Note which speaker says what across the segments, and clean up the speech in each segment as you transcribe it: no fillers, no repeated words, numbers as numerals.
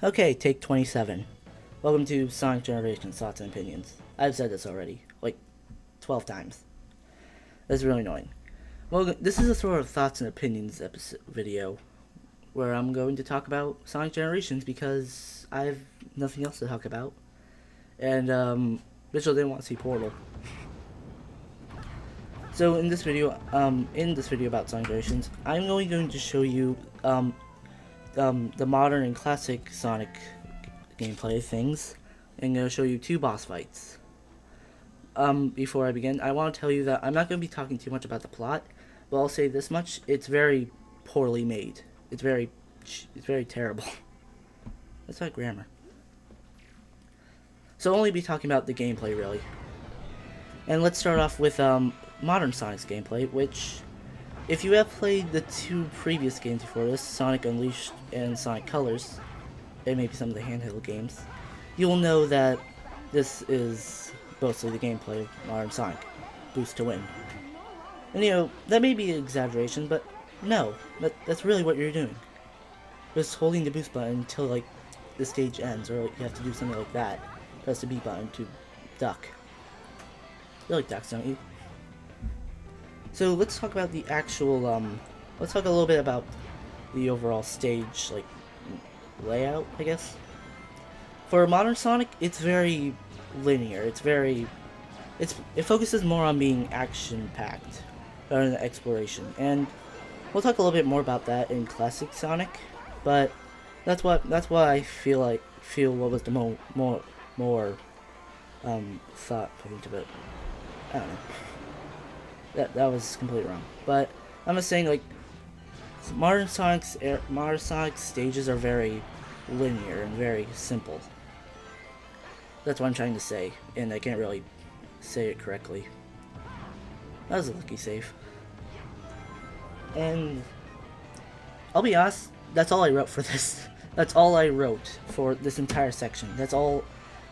Speaker 1: Okay, take 27. Welcome to Sonic Generations Thoughts and Opinions. I've said this already, like 12 times. That's really annoying. Well, this is a sort of thoughts and opinions episode video where I'm going to talk about Sonic Generations because I have nothing else to talk about. And Mitchell didn't want to see Portal. So in this video about Sonic Generations, I'm going to show you the modern and classic Sonic gameplay things. I'm going to show you two boss fights. Before I begin, I want to tell you that I'm not going to be talking too much about the plot, but I'll say this much: it's very poorly made. It's very terrible. That's not grammar. So I'll only be talking about the gameplay, really. And let's start off with modern Sonic's gameplay, which, if you have played the two previous games before this, Sonic Unleashed and Sonic Colors, and maybe some of the handheld games, you'll know that this is mostly the gameplay of modern Sonic. Boost to win. And you know, that may be an exaggeration, but no, that's really what you're doing. Just holding the boost button until like the stage ends, or like, you have to do something like that. Press the B button to duck. You like ducks, don't you? So let's talk about the actual, let's talk a little bit about the overall stage, like, layout, I guess. For modern Sonic, it's very linear. It focuses more on being action-packed rather than exploration. And we'll talk a little bit more about that in classic Sonic, but that's why I feel what was the more thought put into it. I don't know. That was completely wrong. But I'm just saying, like, modern Sonic stages are very linear and very simple. That's what I'm trying to say, and I can't really say it correctly. That was a lucky save. And I'll be honest, that's all I wrote for this. That's all I wrote for this entire section. That's all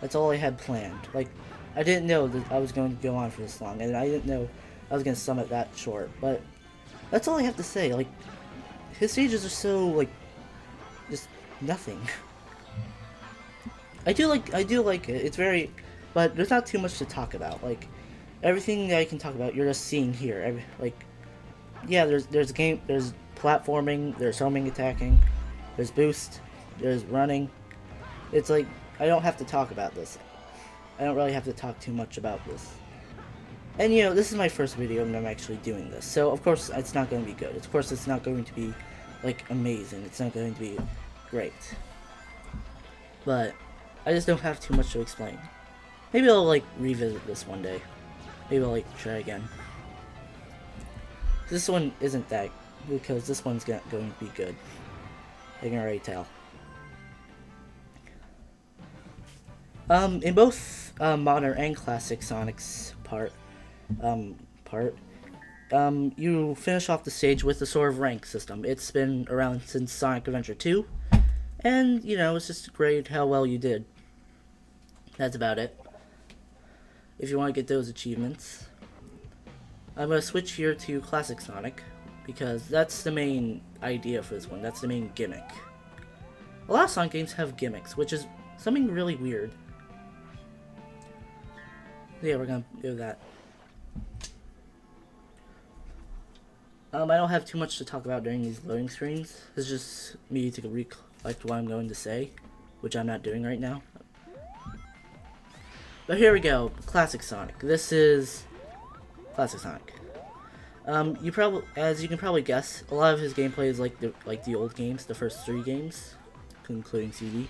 Speaker 1: I had planned. Like, I didn't know that I was going to go on for this long, and I didn't know I was going to sum it that short, but that's all I have to say. Like, his stages are so, like, just nothing. I do like it. It's very, but there's not too much to talk about. Like, everything that I can talk about, you're just seeing here. Yeah, there's platforming, there's homing, attacking, there's boost, there's running. It's like, I don't have to talk about this. I don't really have to talk too much about this. And you know, this is my first video and I'm actually doing this. So of course it's not going to be good. Of course it's not going to be like amazing. It's not going to be great. But I just don't have too much to explain. Maybe I'll like revisit this one day. Maybe I'll like try again. This one isn't that, because this one's going to be good. I can already tell. In both modern and classic Sonic's you finish off the stage with a sort of rank system. It's been around since Sonic Adventure 2, and you know, it's just great how well you did. That's about it. If you want to get those achievements, I'm going to switch here to classic Sonic, because that's the main idea for this one. That's the main gimmick. A lot of Sonic games have gimmicks, which is something really weird. Yeah, we're gonna do that. I don't have too much to talk about during these loading screens. It's just me to recollect what I'm going to say, which I'm not doing right now. But here we go, classic Sonic. This is classic Sonic. As you can probably guess, a lot of his gameplay is like the old games, the first 3 games, including CD.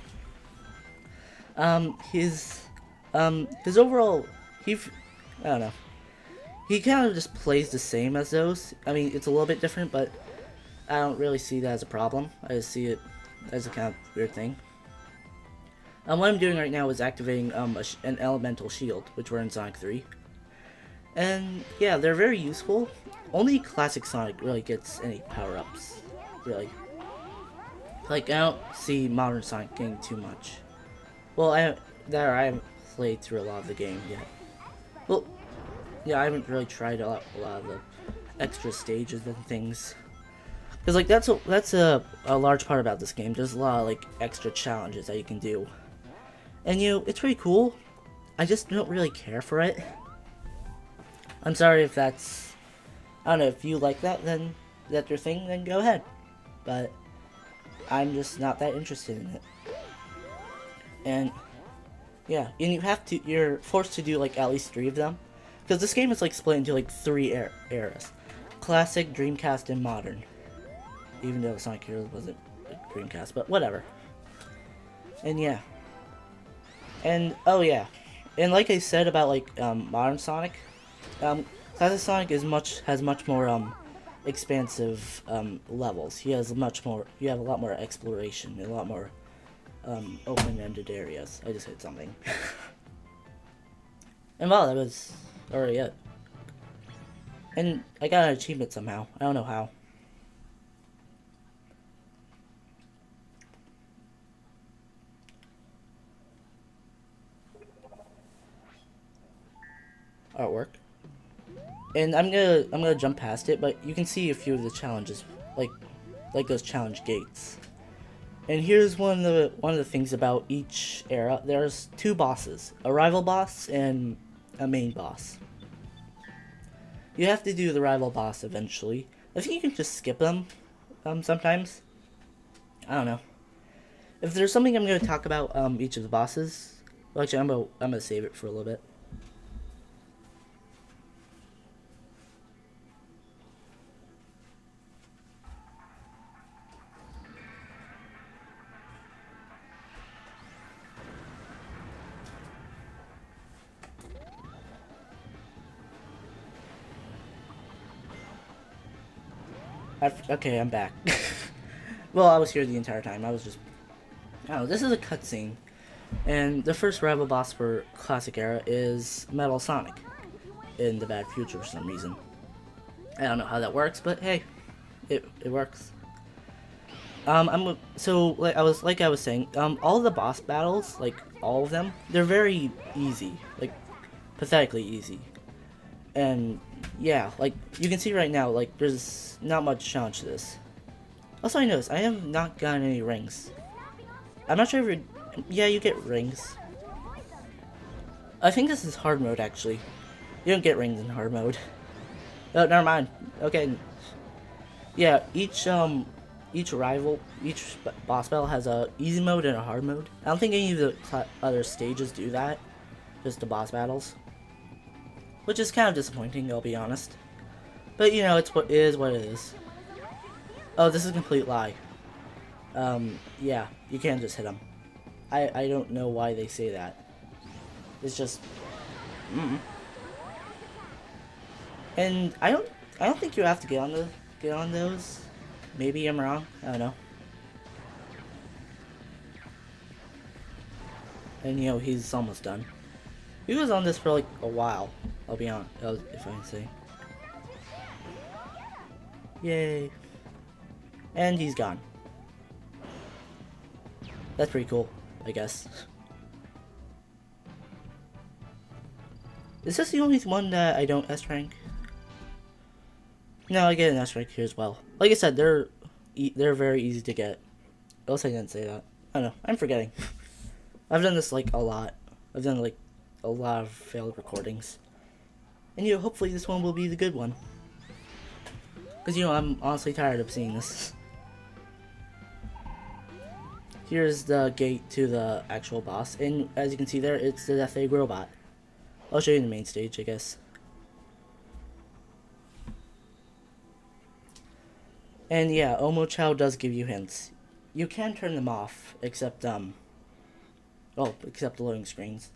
Speaker 1: His overall, I don't know. He kind of just plays the same as those. I mean, it's a little bit different, but I don't really see that as a problem. I just see it as a kind of weird thing. What I'm doing right now is activating an elemental shield, which were in Sonic 3. And yeah, they're very useful. Only classic Sonic really gets any power-ups, really. Like, I don't see modern Sonic getting too much. Well, I haven't played through a lot of the game yet. Well, yeah, I haven't really tried a lot of the extra stages and things. Because like that's a large part about this game. There's a lot of like extra challenges that you can do, and it's pretty cool. I just don't really care for it. I'm sorry if that's, I don't know, if you like that, then that's your thing, then go ahead. But I'm just not that interested in it. And yeah, and you're forced to do like at least 3 of them, because this game is like split into like 3 eras: classic, Dreamcast, and modern. Even though Sonic Heroes wasn't Dreamcast, but whatever. And yeah, and oh yeah, and like I said about like modern Sonic, classic Sonic has much more expansive levels. He has much more. You have a lot more exploration, a lot more open-ended areas. I just hit something. And wow, that was already it. And I got an achievement somehow. I don't know how. Artwork. And I'm gonna jump past it, but you can see a few of the challenges, like those challenge gates. And here's one of the things about each era. There's 2 bosses: a rival boss and a main boss. You have to do the rival boss eventually. I think you can just skip them sometimes. I don't know. If there's something I'm going to talk about each of the bosses, well, actually I'm gonna save it for a little bit. Okay, I'm back. Well, I was here the entire time. I was just... Oh, this is a cutscene. And the first rival boss for Classic Era is Metal Sonic in the Bad Future for some reason. I don't know how that works, but hey, it works. So like I was saying, all the boss battles, like all of them, they're very easy, like pathetically easy. And yeah, like you can see right now, like there's not much challenge to this. Also, I noticed I have not gotten any rings. I'm not sure if yeah, you get rings. I think this is hard mode actually. You don't get rings in hard mode. Oh, never mind. Okay. Yeah, each boss battle has a easy mode and a hard mode. I don't think any of the other stages do that. Just the boss battles. Which is kind of disappointing, I'll be honest. But you know, it is what it is. Oh, this is a complete lie. Yeah, you can't just hit them. I don't know why they say that. It's just... And I don't think you have to get on those. Maybe I'm wrong. I don't know. And you know, he's almost done. He was on this for like a while. I'll be honest, if I can say. Yay. And he's gone. That's pretty cool, I guess. Is this the only one that I don't S rank? No, I get an S rank here as well. Like I said, they're very easy to get. Else I didn't say that. I don't know. I'm forgetting. I've done this like a lot. I've done like a lot of failed recordings. And you know, hopefully this one will be the good one. Because you know, I'm honestly tired of seeing this. Here's the gate to the actual boss, and as you can see there, it's the Death Egg robot. I'll show you in the main stage, I guess. And yeah, Omo Chow does give you hints. You can turn them off, except except the loading screens.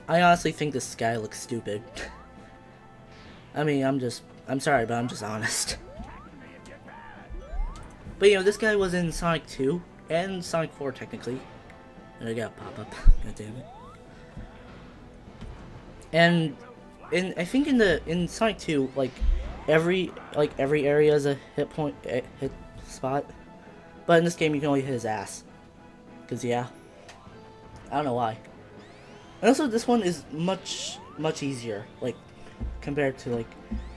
Speaker 1: I honestly think this guy looks stupid. I mean, I'm sorry, but I'm just honest. But you know, this guy was in Sonic 2 and Sonic 4 technically. And I got a pop-up. God damn it. And I think in Sonic 2, like, every area is a hit spot. But in this game, you can only hit his ass. Cause yeah, I don't know why. And also, this one is much easier, like compared to like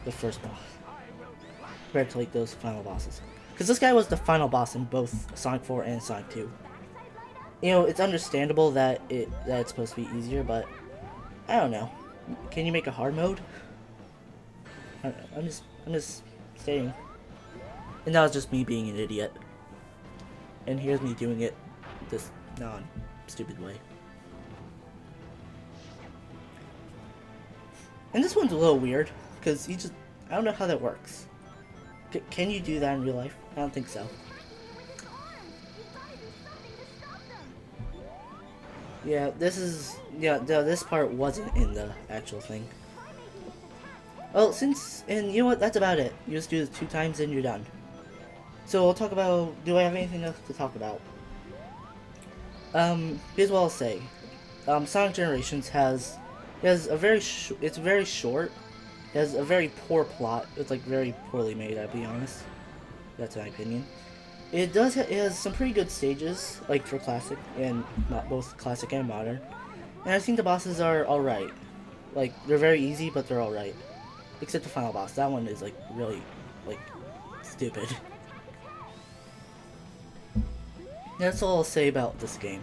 Speaker 1: the first boss, compared to like those final bosses. Cause this guy was the final boss in both Sonic 4 and Sonic 2. You know, it's understandable that it's supposed to be easier, but I don't know. Can you make a hard mode? I'm just saying. And that was just me being an idiot. And here's me doing it this non-stupid way. And this one's a little weird, because I don't know how that works. Can you do that in real life? I don't think so. Yeah, this part wasn't in the actual thing. Well, and you know what, that's about it. You just do this 2 times and you're done. So we'll talk about, do I have anything else to talk about? Here's what I'll say. Sonic Generations it's very short. It has a very poor plot. It's like very poorly made, I'll be honest. That's my opinion. It has some pretty good stages, like for classic and not both classic and modern. And I think the bosses are alright. Like, they're very easy, but they're alright. Except the final boss. That one is like really like stupid. That's all I'll say about this game.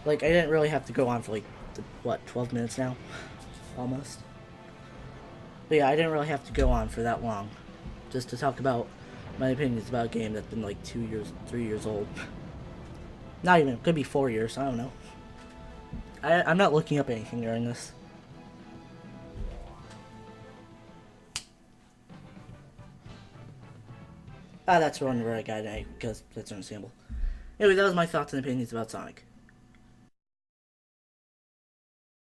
Speaker 1: Like, I didn't really have to go on for like 12 minutes now? Almost. But yeah, I didn't really have to go on for that long. Just to talk about my opinions about a game that's been like 3 years old. Not even, it could be 4 years, I don't know. I'm not looking up anything during this. That's one where I got an A, because that's understandable. Anyway, that was my thoughts and opinions about Sonic.